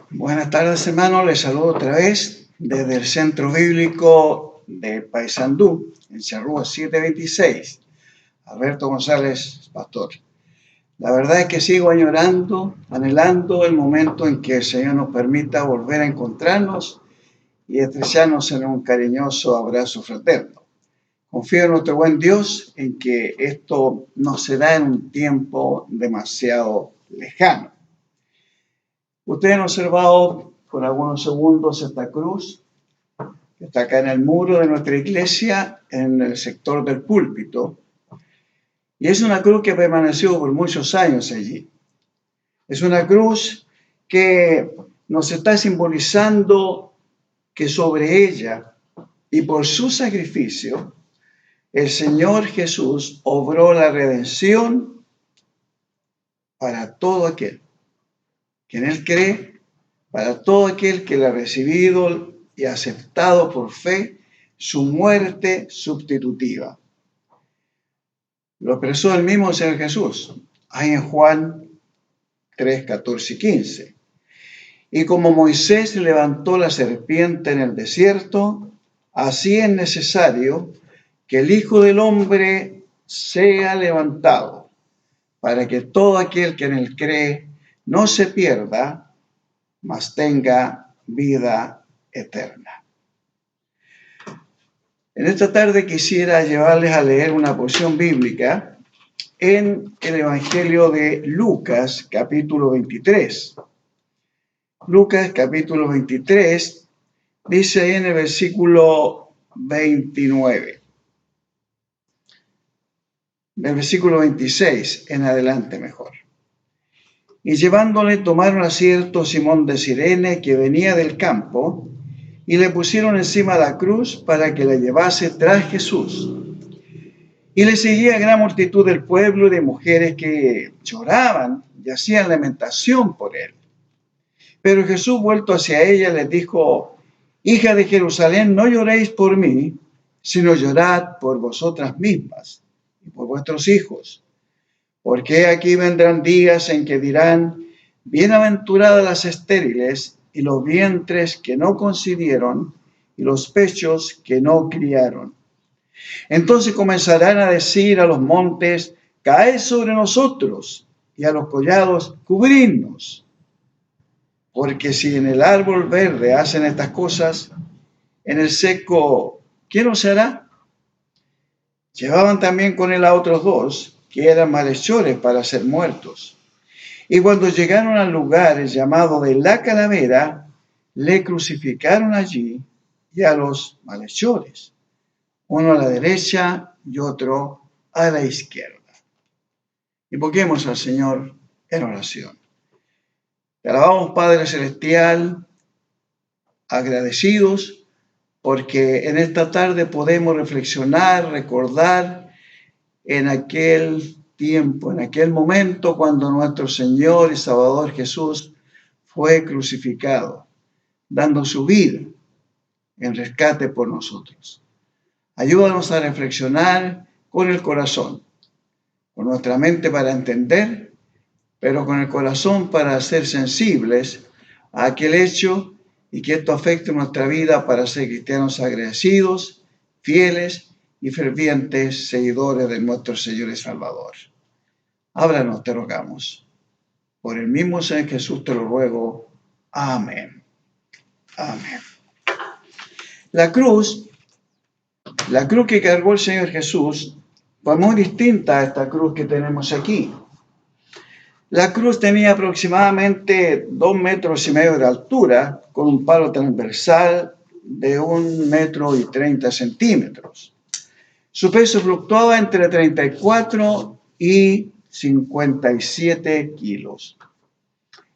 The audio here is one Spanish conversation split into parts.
Buenas tardes, hermanos. Les saludo otra vez desde el Centro Bíblico de Paysandú, en Charrúa 726. Alberto González, pastor. La verdad es que sigo anhelando el momento en que el Señor nos permita volver a encontrarnos y estrecharnos en un cariñoso abrazo fraterno. Confío en nuestro buen Dios en que esto no se da en un tiempo demasiado lejano. Ustedes han observado por algunos segundos esta cruz que está acá en el muro de nuestra iglesia, en el sector del púlpito, y es una cruz que permaneció por muchos años allí. Es una cruz que nos está simbolizando que sobre ella y por su sacrificio, el Señor Jesús obró la redención para todo aquel que en Él cree, para todo aquel que le ha recibido y aceptado por fe su muerte sustitutiva. Lo expresó el mismo Señor Jesús, ahí en Juan 3, 14 y 15. Y como Moisés levantó la serpiente en el desierto, así es necesario que el Hijo del Hombre sea levantado, para que todo aquel que en él cree no se pierda, mas tenga vida eterna. En esta tarde quisiera llevarles a leer una porción bíblica en el Evangelio de Lucas, capítulo 23. Lucas, capítulo 23, dice ahí en el versículo 29. Del versículo 26 en adelante mejor. Y llevándole tomaron a cierto Simón de Cirene que venía del campo y le pusieron encima la cruz para que la llevase tras Jesús. Y le seguía gran multitud del pueblo y de mujeres que lloraban y hacían lamentación por él. Pero Jesús, vuelto hacia ella, les dijo: Hija de Jerusalén, no lloréis por mí, sino llorad por vosotras mismas y por vuestros hijos. Porque aquí vendrán días en que dirán: bienaventuradas las estériles y los vientres que no concibieron y los pechos que no criaron. Entonces comenzarán a decir a los montes: caed sobre nosotros, y a los collados: cubridnos. Porque si en el árbol verde hacen estas cosas, en el seco, ¿qué no se hará? Llevaban también con él a otros dos, que eran malhechores para ser muertos. Y cuando llegaron al lugar llamado de la Calavera, le crucificaron allí y a los malhechores, uno a la derecha y otro a la izquierda. Invoquemos al Señor en oración. Te alabamos, Padre Celestial, agradecidos porque en esta tarde podemos reflexionar, recordar en aquel tiempo, en aquel momento cuando nuestro Señor y Salvador Jesús fue crucificado, dando su vida en rescate por nosotros. Ayúdanos a reflexionar con el corazón, con nuestra mente para entender, pero con el corazón para ser sensibles a aquel hecho y que esto afecte nuestra vida para ser cristianos agradecidos, fieles y fervientes seguidores de nuestro Señor y Salvador. Háblanos, te rogamos. Por el mismo Señor Jesús te lo ruego. Amén. Amén. La cruz que cargó el Señor Jesús fue muy distinta a esta cruz que tenemos aquí. La cruz tenía aproximadamente 2,5 metros de altura, con un palo transversal de 1,30 m. Su peso fluctuaba entre 34 y 57 kilos.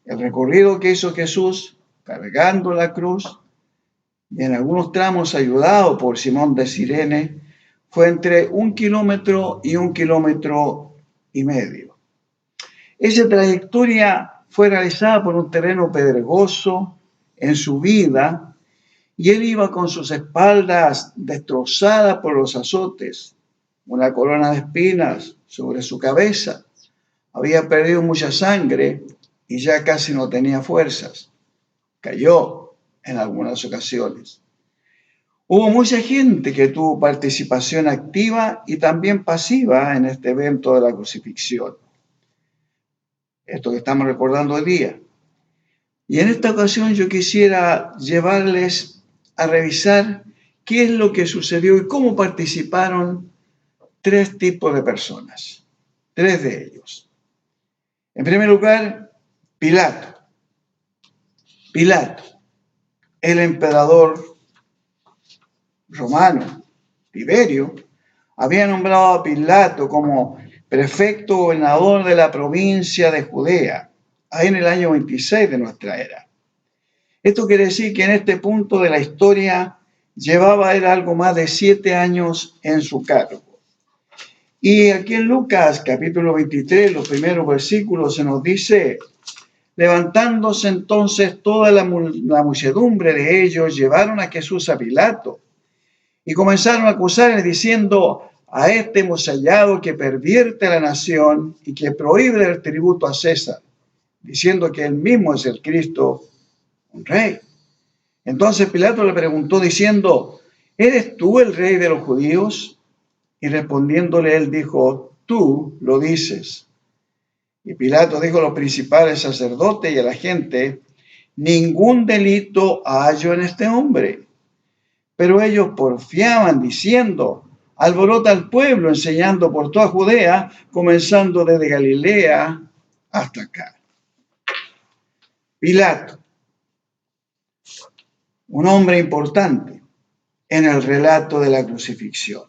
El recorrido que hizo Jesús cargando la cruz, y en algunos tramos ayudado por Simón de Cirene, fue entre 1 kilómetro y 1,5 kilómetros. Esa trayectoria fue realizada por un terreno pedregoso en subida, y él iba con sus espaldas destrozadas por los azotes, una corona de espinas sobre su cabeza. Había perdido mucha sangre y ya casi no tenía fuerzas. cayó en algunas ocasiones. Hubo mucha gente que tuvo participación activa y también pasiva en este evento de la crucifixión. Esto que estamos recordando hoy día. Y en esta ocasión yo quisiera llevarles a revisar qué es lo que sucedió y cómo participaron tres tipos de personas, tres de ellos. En primer lugar, Pilato. Pilato, el emperador romano, Tiberio, había nombrado a Pilato como prefecto gobernador de la provincia de Judea, ahí en el año 26 de nuestra era. Esto quiere decir que en este punto de la historia llevaba él algo más de 7 años en su cargo. Y aquí en Lucas capítulo 23, los primeros versículos, se nos dice: levantándose entonces toda la muchedumbre de ellos, llevaron a Jesús a Pilato y comenzaron a acusarle diciendo: a este hemos hallado que pervierte la nación y que prohíbe el tributo a César, diciendo que él mismo es el Cristo, un rey. Entonces Pilato le preguntó diciendo: ¿eres tú el rey de los judíos? Y respondiéndole él dijo: tú lo dices. Y Pilato dijo a los principales sacerdotes y a la gente: ningún delito hallo en este hombre. Pero ellos porfiaban diciendo: alborota al pueblo, enseñando por toda Judea, comenzando desde Galilea hasta acá. Pilato, un hombre importante en el relato de la crucifixión.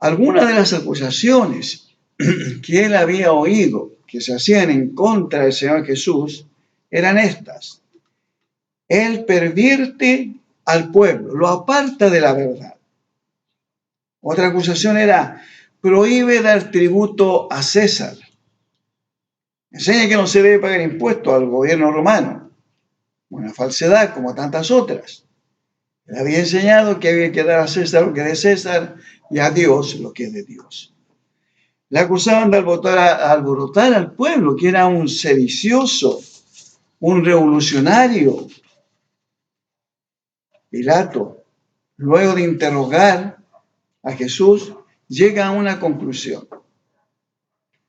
Algunas de las acusaciones que él había oído que se hacían en contra del Señor Jesús eran estas: él pervierte al pueblo, lo aparta de la verdad. Otra acusación era: prohíbe dar tributo a César. Enseña que no se debe pagar impuestos al gobierno romano. Una falsedad como tantas otras. Él había enseñado que había que dar a César lo que es de César y a Dios lo que es de Dios. Le acusaban de alborotar al pueblo, que era un sedicioso, un revolucionario. Pilato, luego de interrogar a Jesús, llega a una conclusión.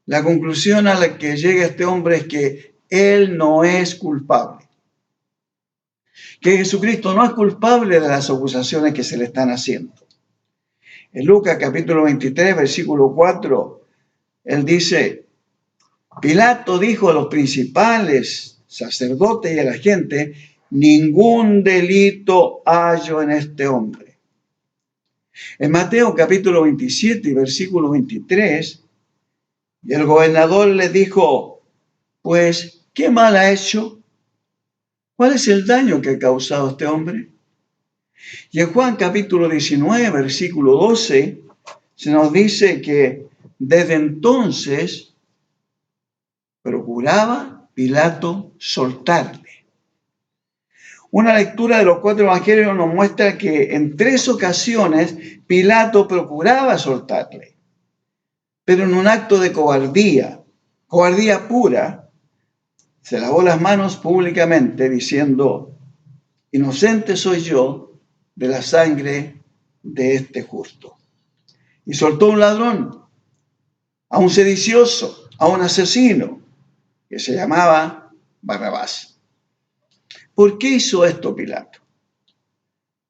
La conclusión a la que llega este hombre es que él no es culpable. Que Jesucristo no es culpable de las acusaciones que se le están haciendo. En Lucas capítulo 23, versículo 4, él dice: Pilato dijo a los principales sacerdotes y a la gente: ningún delito hallo en este hombre. En Mateo capítulo 27, versículo 23, el gobernador le dijo: pues, ¿qué mal ha hecho? ¿Cuál es el daño que ha causado este hombre? Y en Juan capítulo 19, versículo 12, se nos dice que desde entonces procuraba Pilato soltarle. Una lectura de los 4 evangelios nos muestra que en 3 ocasiones Pilato procuraba soltarle, pero en un acto de cobardía pura, se lavó las manos públicamente diciendo: inocente soy yo de la sangre de este justo. Y soltó a un ladrón, a un sedicioso, a un asesino, que se llamaba Barrabás. ¿Por qué hizo esto Pilato?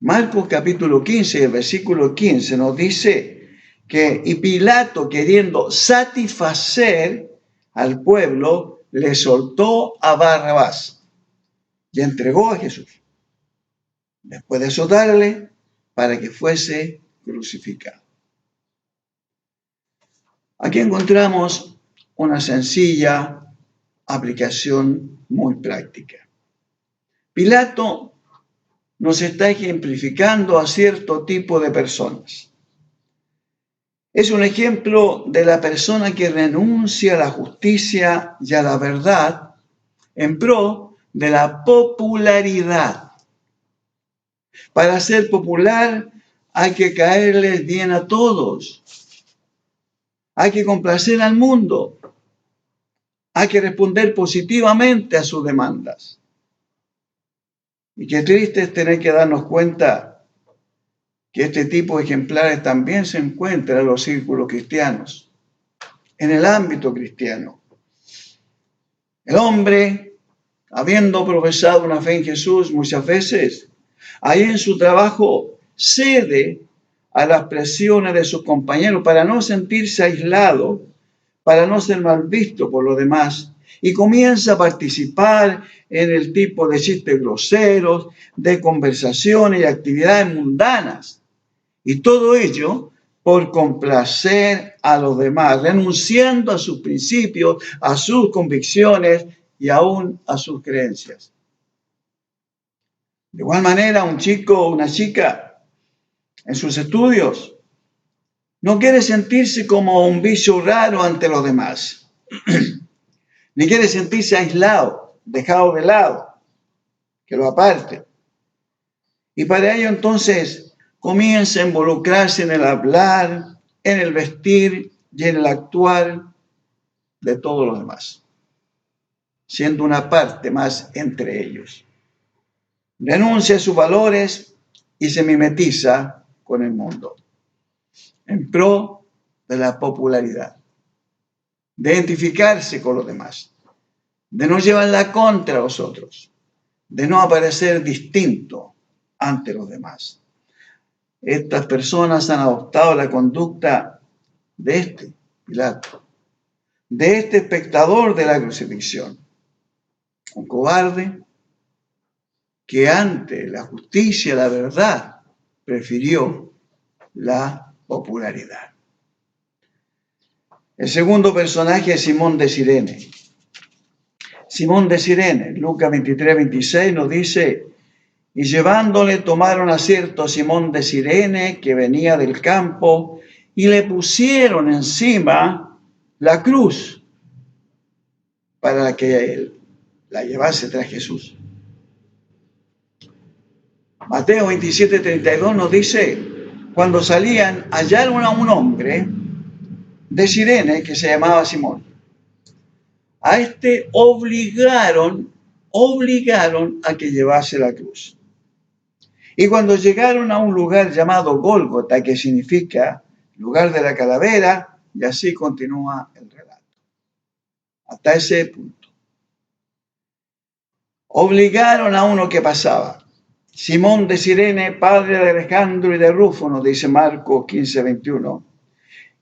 Marcos capítulo 15, el versículo 15 nos dice que y Pilato, queriendo satisfacer al pueblo, le soltó a Barrabás y entregó a Jesús, después de azotarle, para que fuese crucificado. Aquí encontramos una sencilla aplicación muy práctica. Pilato nos está ejemplificando a cierto tipo de personas. Es un ejemplo de la persona que renuncia a la justicia y a la verdad en pro de la popularidad. Para ser popular hay que caerles bien a todos. Hay que complacer al mundo. Hay que responder positivamente a sus demandas. Y qué triste es tener que darnos cuenta que este tipo de ejemplares también se encuentran en los círculos cristianos, en el ámbito cristiano. El hombre, habiendo profesado una fe en Jesús muchas veces, ahí en su trabajo cede a las presiones de sus compañeros para no sentirse aislado, para no ser mal visto por los demás, y comienza a participar en el tipo de chistes groseros, de conversaciones y actividades mundanas. Y todo ello por complacer a los demás, renunciando a sus principios, a sus convicciones y aún a sus creencias. De igual manera, un chico o una chica en sus estudios no quiere sentirse como un bicho raro ante los demás, ni quiere sentirse aislado, dejado de lado, que lo aparte. Y para ello entonces comienza a involucrarse en el hablar, en el vestir y en el actuar de todos los demás, siendo una parte más entre ellos. Renuncia a sus valores y se mimetiza con el mundo, en pro de la popularidad, de identificarse con los demás, de no llevar la contra a los otros, de no aparecer distinto ante los demás. Estas personas han adoptado la conducta de este Pilato, de este espectador de la crucifixión, un cobarde que ante la justicia y la verdad prefirió la popularidad. El segundo personaje es Simón de Cirene. Simón de Cirene, Lucas 23-26 nos dice: y llevándole tomaron a cierto Simón de Cirene que venía del campo y le pusieron encima la cruz para que él la llevase tras Jesús. Mateo 27-32 nos dice: cuando salían, hallaron a un hombre de Cirene que se llamaba Simón. A este obligaron a que llevase la cruz. Y cuando llegaron a un lugar llamado Gólgota, que significa lugar de la calavera, y así continúa el relato. Hasta ese punto. Obligaron a uno que pasaba. Simón de Cirene, padre de Alejandro y de Rufo, nos dice Marcos 15-21,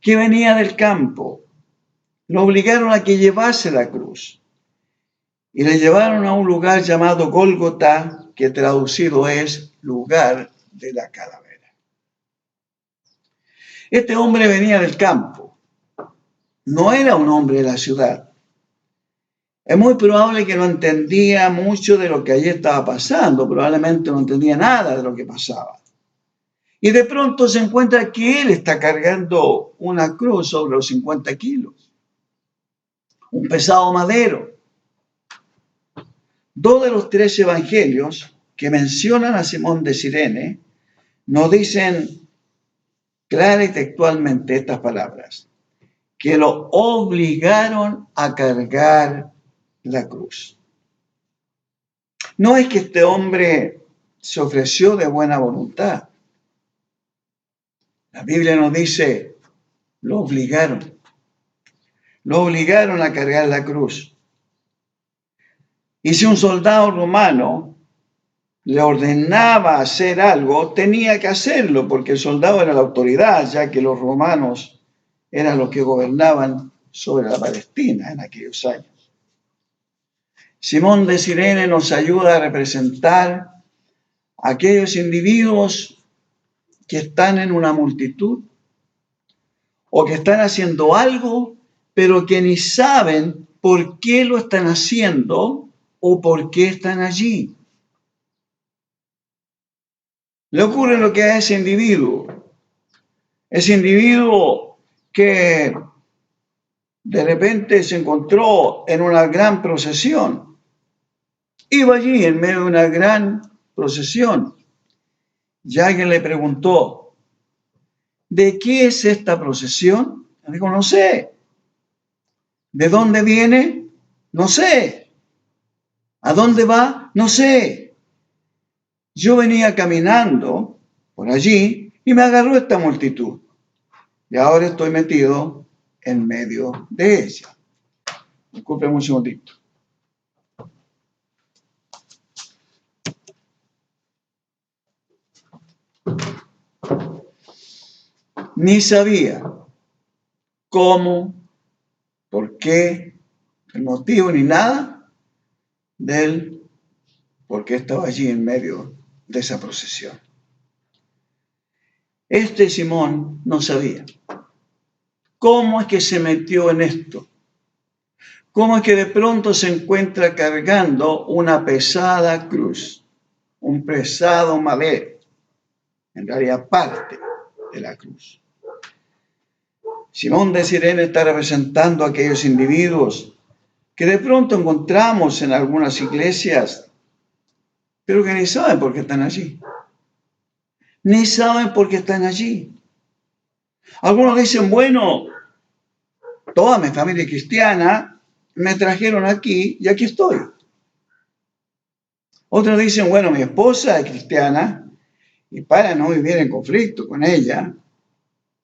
que venía del campo. Lo obligaron a que llevase la cruz. Y le llevaron a un lugar llamado Gólgota, que traducido es lugar de la calavera. Este hombre venía del campo. No era un hombre de la ciudad. Es muy probable que no entendía mucho de lo que allí estaba pasando. Probablemente no entendía nada de lo que pasaba. Y de pronto se encuentra que él está cargando una cruz sobre los 50 kilos. Un pesado madero. Dos de los 3 evangelios que mencionan a Simón de Cirene nos dicen clara y textualmente estas palabras: que lo obligaron a cargar la cruz. No es que este hombre se ofreció de buena voluntad. La Biblia nos dice, lo obligaron. Lo obligaron a cargar la cruz. Y si un soldado romano le ordenaba hacer algo, tenía que hacerlo, porque el soldado era la autoridad, ya que los romanos eran los que gobernaban sobre la Palestina en aquellos años. Simón de Cirene nos ayuda a representar a aquellos individuos que están en una multitud o que están haciendo algo, pero que ni saben por qué lo están haciendo o por qué están allí. Le ocurre lo que a ese individuo que de repente se encontró en una gran procesión. Iba allí en medio de una gran procesión y alguien le preguntó, ¿de qué es esta procesión? Él dijo, no sé. ¿De dónde viene? No sé. ¿A dónde va? No sé. yo venía caminando por allí y me agarró esta multitud. Y ahora estoy metido en medio de ella. Disculpen un segundito. Ni sabía cómo, por qué, el motivo ni nada del por qué estaba allí en medio de esa procesión. Este Simón no sabía cómo es que se metió en esto. Cómo es que de pronto se encuentra cargando una pesada cruz, un pesado madero, en realidad parte de la cruz. Simón de Cirene está representando a aquellos individuos que de pronto encontramos en algunas iglesias, pero que ni saben por qué están allí. Ni saben por qué están allí. Algunos dicen, bueno, toda mi familia cristiana me trajeron aquí y aquí estoy. Otros dicen, bueno, mi esposa es cristiana y para no vivir en conflicto con ella,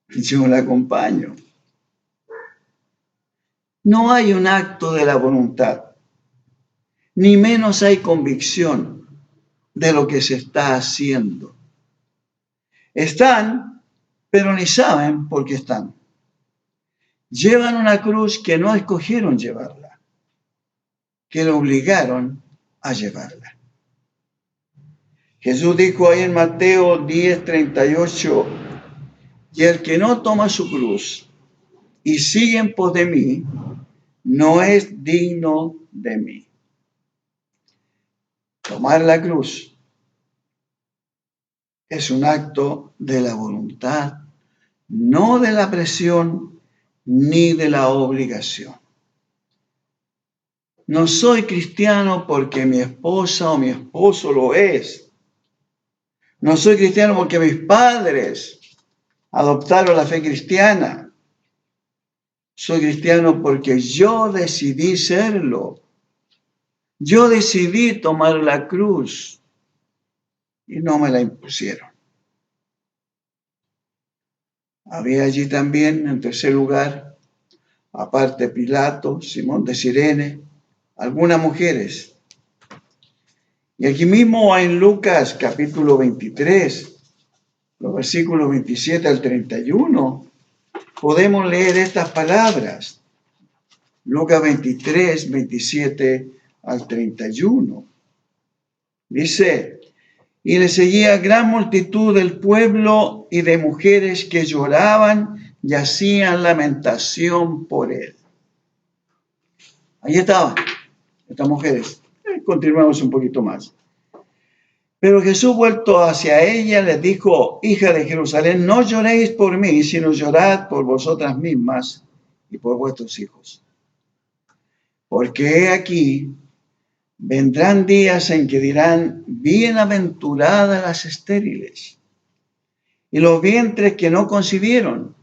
yo la acompaño. No hay un acto de la voluntad, ni menos hay convicción de lo que se está haciendo. Están, pero ni saben por qué están. Llevan una cruz que no escogieron llevarla, que lo obligaron a llevarla. Jesús dijo ahí en Mateo 10:38, y el que no toma su cruz y sigue en pos de mí, no es digno de mí. Tomar la cruz es un acto de la voluntad, no de la presión ni de la obligación. No soy cristiano porque mi esposa o mi esposo lo es. No soy cristiano porque mis padres adoptaron la fe cristiana. Soy cristiano porque yo decidí serlo. Yo decidí tomar la cruz y no me la impusieron. Había allí también, en tercer lugar, aparte Pilato, Simón de Cirene, algunas mujeres. Y aquí mismo en Lucas capítulo 23, los versículos 27 al 31, podemos leer estas palabras. Lucas 23, 27 al 31. Dice, y le seguía gran multitud del pueblo y de mujeres que lloraban y hacían lamentación por él. Ahí estaban estas mujeres. Continuamos un poquito más. Pero Jesús, vuelto hacia ella, les dijo, hija de Jerusalén, no lloréis por mí, sino llorad por vosotras mismas y por vuestros hijos. Porque he aquí, vendrán días en que dirán, bienaventuradas las estériles, y los vientres que no concibieron,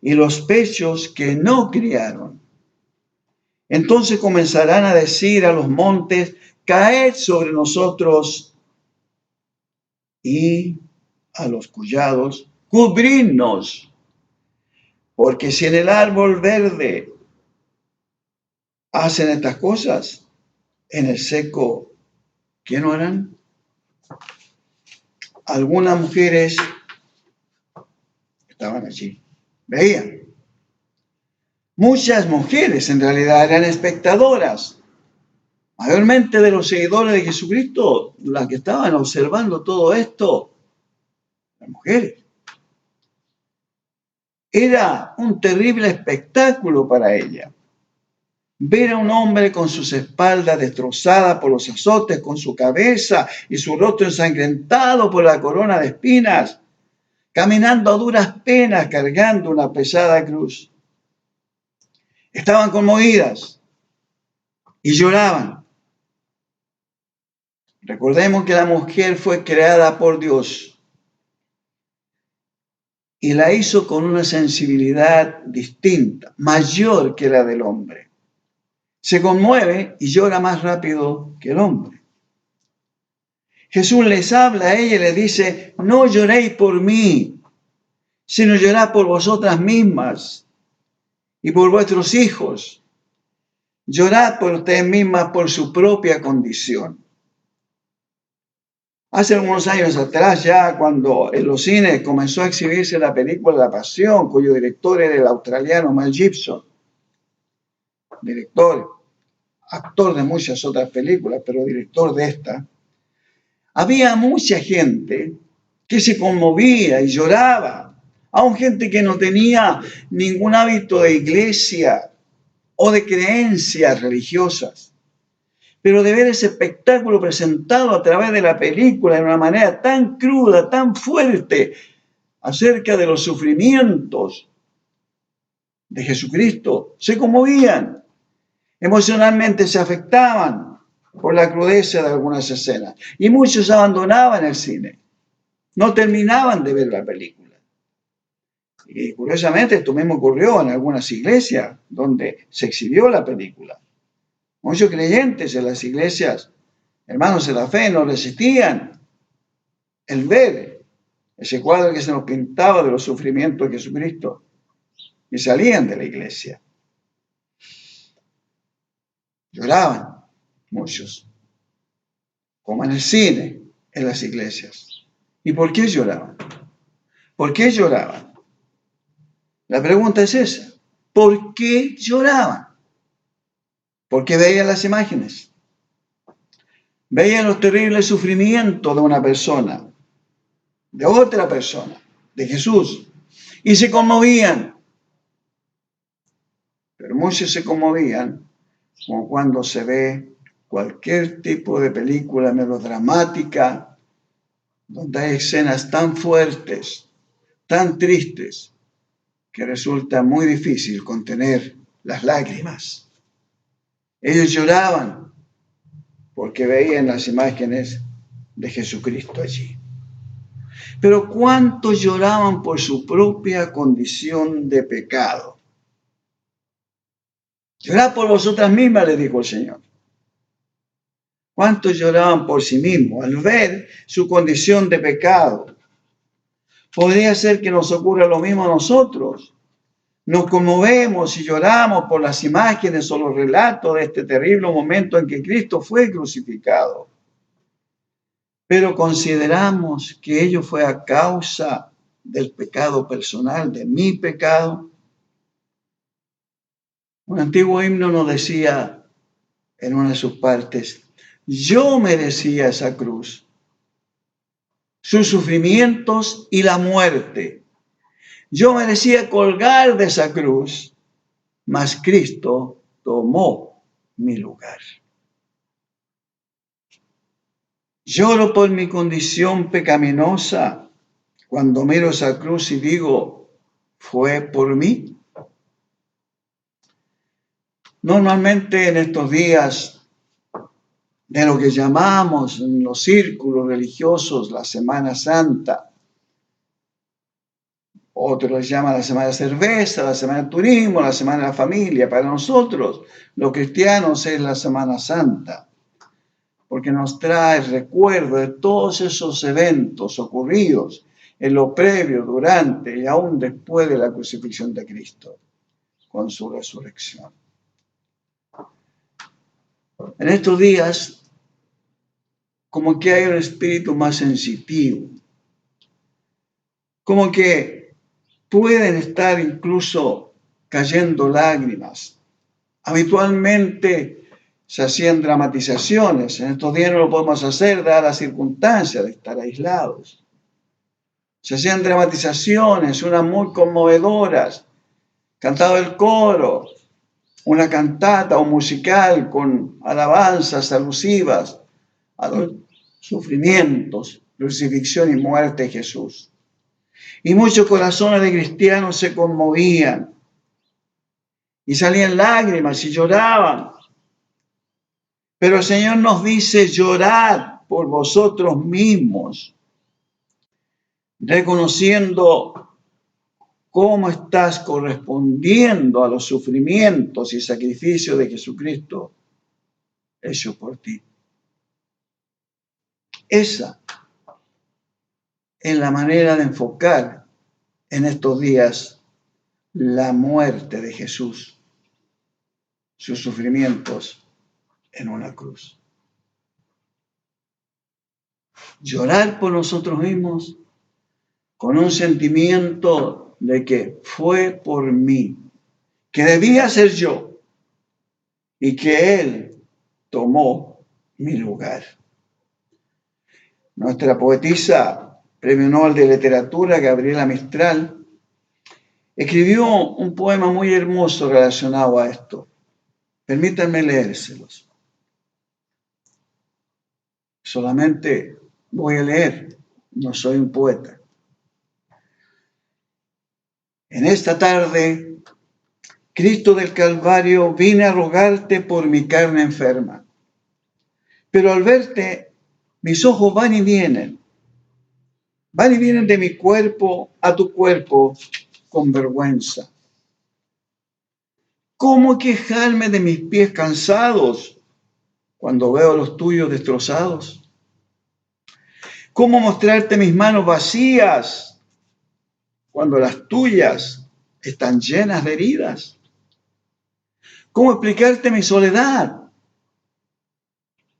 y los pechos que no criaron. Entonces comenzarán a decir a los montes, caed sobre nosotros, y a los collados, cubridnos, porque si en el árbol verde hacen estas cosas, en el seco, ¿qué no harán? Algunas mujeres estaban allí, veían. Muchas mujeres en realidad eran espectadoras, mayormente de los seguidores de Jesucristo, las que estaban observando todo esto, las mujeres. Era un terrible espectáculo para ella. Ver a un hombre con sus espaldas destrozadas por los azotes, con su cabeza y su rostro ensangrentado por la corona de espinas, caminando a duras penas, cargando una pesada cruz. Estaban conmovidas y lloraban. Recordemos que la mujer fue creada por Dios y la hizo con una sensibilidad distinta, mayor que la del hombre. Se conmueve y llora más rápido que el hombre. Jesús les habla a ella y les dice, no lloréis por mí, sino llorad por vosotras mismas y por vuestros hijos. Llorad por ustedes mismas por su propia condición. Hace algunos años atrás, ya cuando en los cines comenzó a exhibirse la película La Pasión, cuyo director era el australiano Mel Gibson, director, actor de muchas otras películas, pero director de esta, había mucha gente que se conmovía y lloraba, aun gente que no tenía ningún hábito de iglesia o de creencias religiosas. Pero de ver ese espectáculo presentado a través de la película de una manera tan cruda, tan fuerte, acerca de los sufrimientos de Jesucristo, se conmovían, emocionalmente se afectaban por la crudeza de algunas escenas. Y muchos abandonaban el cine, no terminaban de ver la película. Y curiosamente esto mismo ocurrió en algunas iglesias donde se exhibió la película. Muchos creyentes en las iglesias, hermanos de la fe, no resistían el ver ese cuadro que se nos pintaba de los sufrimientos de Jesucristo y salían de la iglesia. Lloraban muchos, como en el cine, en las iglesias. ¿Y por qué lloraban? ¿Por qué lloraban? La pregunta es esa. ¿Por qué lloraban? Porque veían las imágenes. Veían los terribles sufrimientos de una persona, de otra persona, de Jesús, y se conmovían. Pero muchos se conmovían como cuando se ve cualquier tipo de película melodramática donde hay escenas tan fuertes, tan tristes, que resulta muy difícil contener las lágrimas. Ellos lloraban porque veían las imágenes de Jesucristo allí. Pero ¿cuántos lloraban por su propia condición de pecado? Llorad por vosotras mismas, le dijo el Señor. ¿Cuántos lloraban por sí mismos al ver su condición de pecado? Podría ser que nos ocurra lo mismo a nosotros. Nos conmovemos y lloramos por las imágenes o los relatos de este terrible momento en que Cristo fue crucificado. Pero consideramos que ello fue a causa del pecado personal, de mi pecado. Un antiguo himno nos decía en una de sus partes, yo merecía esa cruz, sus sufrimientos y la muerte. Yo merecía colgar de esa cruz, mas Cristo tomó mi lugar. Lloro por mi condición pecaminosa cuando miro esa cruz y digo, ¿fue por mí? Normalmente en estos días de lo que llamamos en los círculos religiosos la Semana Santa, otros les llaman la Semana de Cerveza, la Semana de Turismo, la Semana de la Familia. Para nosotros, los cristianos, es la Semana Santa, porque nos trae recuerdo de todos esos eventos ocurridos en lo previo, durante y aún después de la crucifixión de Cristo, con su resurrección. En estos días, como que hay un espíritu más sensitivo, como que pueden estar incluso cayendo lágrimas. Habitualmente se hacían dramatizaciones, en estos días no lo podemos hacer dadas las circunstancias de estar aislados. Se hacían dramatizaciones, unas muy conmovedoras, cantado el coro, una cantata o musical con alabanzas alusivas a los sufrimientos, crucifixión y muerte de Jesús. Y muchos corazones de cristianos se conmovían y salían lágrimas y lloraban. Pero el Señor nos dice, llorad por vosotros mismos, reconociendo cómo estás correspondiendo a los sufrimientos y sacrificios de Jesucristo hecho por ti. Esa es la manera de enfocar en estos días la muerte de Jesús, sus sufrimientos en una cruz. Llorar por nosotros mismos con un sentimiento de que fue por mí, que debía ser yo y que Él tomó mi lugar. Nuestra poetisa, Premio Nobel de Literatura, Gabriela Mistral, escribió un poema muy hermoso relacionado a esto. Permítanme leérselos. Solamente voy a leer, no soy un poeta. En esta tarde, Cristo del Calvario, vine a rogarte por mi carne enferma. Pero al verte, mis ojos van y vienen de mi cuerpo a tu cuerpo con vergüenza. ¿Cómo quejarme de mis pies cansados cuando veo los tuyos destrozados? ¿Cómo mostrarte mis manos vacías cuando las tuyas están llenas de heridas? ¿Cómo explicarte mi soledad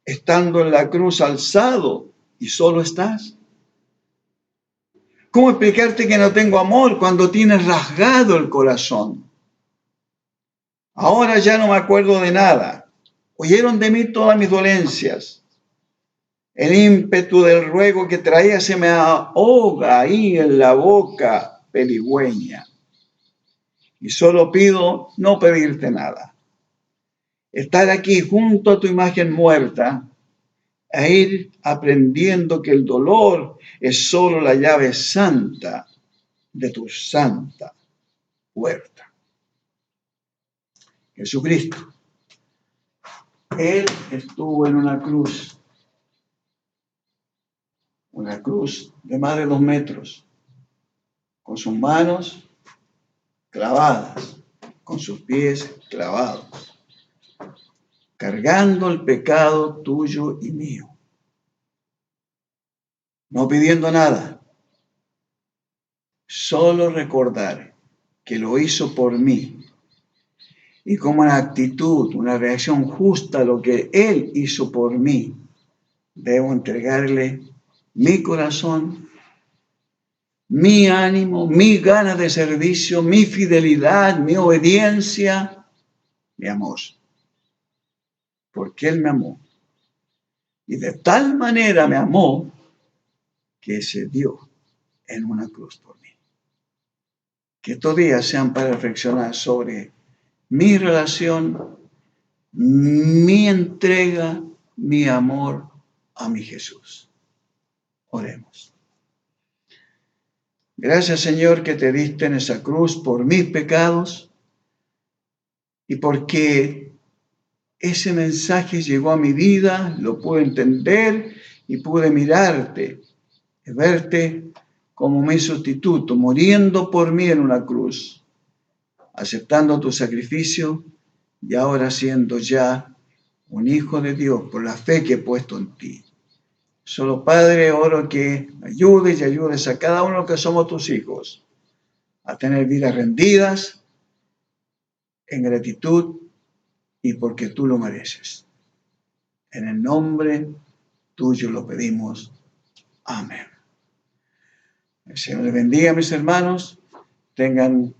estando en la cruz alzado y solo estás? ¿Cómo explicarte que no tengo amor cuando tienes rasgado el corazón? Ahora ya no me acuerdo de nada. Huyeron de mí todas mis dolencias. El ímpetu del ruego que traía se me ahoga ahí en la boca peligüeña. Y solo pido no pedirte nada. Estar aquí junto a tu imagen muerta e ir aprendiendo que el dolor es solo la llave santa de tu santa puerta. Jesucristo, Él estuvo en una cruz de más de 2 metros, con sus manos clavadas, con sus pies clavados, cargando el pecado tuyo y mío, no pidiendo nada, solo recordar que lo hizo por mí y como una actitud, una reacción justa a lo que Él hizo por mí, debo entregarle mi corazón, mi ánimo, mi ganas de servicio, mi fidelidad, mi obediencia, mi amor. Porque Él me amó. Y de tal manera me amó que se dio en una cruz por mí. Que estos días sean para reflexionar sobre mi relación, mi entrega, mi amor a mi Jesús. Oremos. Gracias, Señor, que te diste en esa cruz por mis pecados y porque ese mensaje llegó a mi vida, lo pude entender y pude mirarte y verte como mi sustituto, muriendo por mí en una cruz, aceptando tu sacrificio y ahora siendo ya un hijo de Dios por la fe que he puesto en ti. Solo, Padre, oro que ayudes y ayudes a cada uno que somos tus hijos a tener vidas rendidas en gratitud y porque tú lo mereces. En el nombre tuyo lo pedimos. Amén. El Señor les bendiga, mis hermanos. Tengan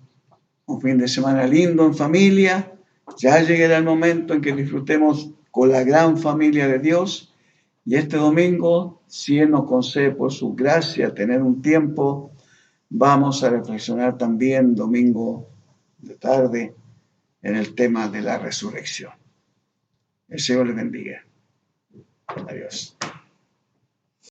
un fin de semana lindo en familia. Ya llegará el momento en que disfrutemos con la gran familia de Dios. Y este domingo, si Él nos concede por su gracia tener un tiempo, vamos a reflexionar también domingo de tarde en el tema de la resurrección. El Señor les bendiga. Adiós.